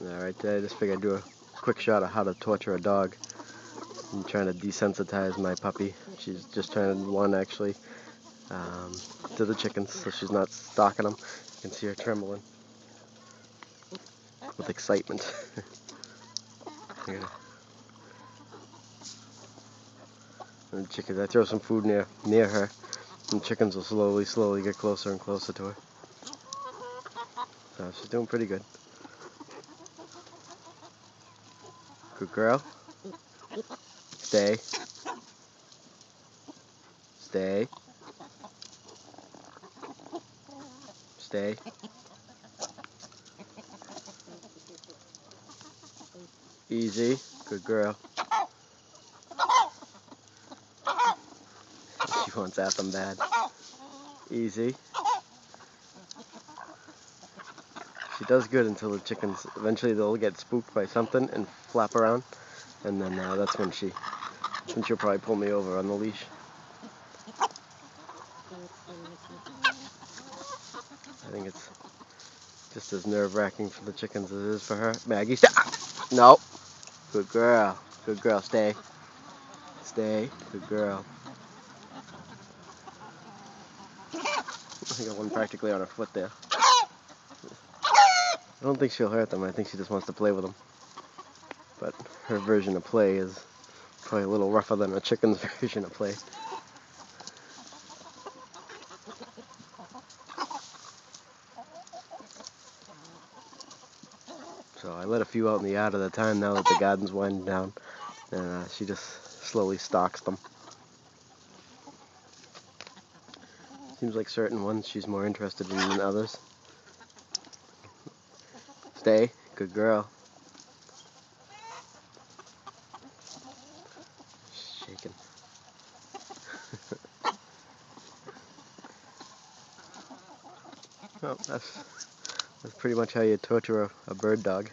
Alright, I just figured I'd do a quick shot of how to torture a dog. I'm trying to desensitize my puppy. She's just turned one actually, to the chickens, so she's not stalking them. You can see her trembling with excitement. Yeah. And the chickens, I throw some food near her, and the chickens will slowly get closer and closer to her. So she's doing pretty good. Good girl. Stay. Stay. Stay. Easy. Good girl. She wants at them bad. Easy. She does good until the chickens, eventually they'll get spooked by something and flap around, and then that's when she'll probably pull me over on the leash. I think it's just as nerve-wracking for the chickens as it is for her. Maggie, stop! No. Good girl. Good girl. Stay. Stay. Good girl. I got one practically on her foot there. I don't think she'll hurt them. I think she just wants to play with them. But her version of play is probably a little rougher than a chicken's version of play. So I let a few out in the yard at a time now that the garden's winding down, and she just slowly stalks them. Seems like certain ones she's more interested in than others. Stay. Good girl. Shaking. Well, that's pretty much how you torture a bird dog.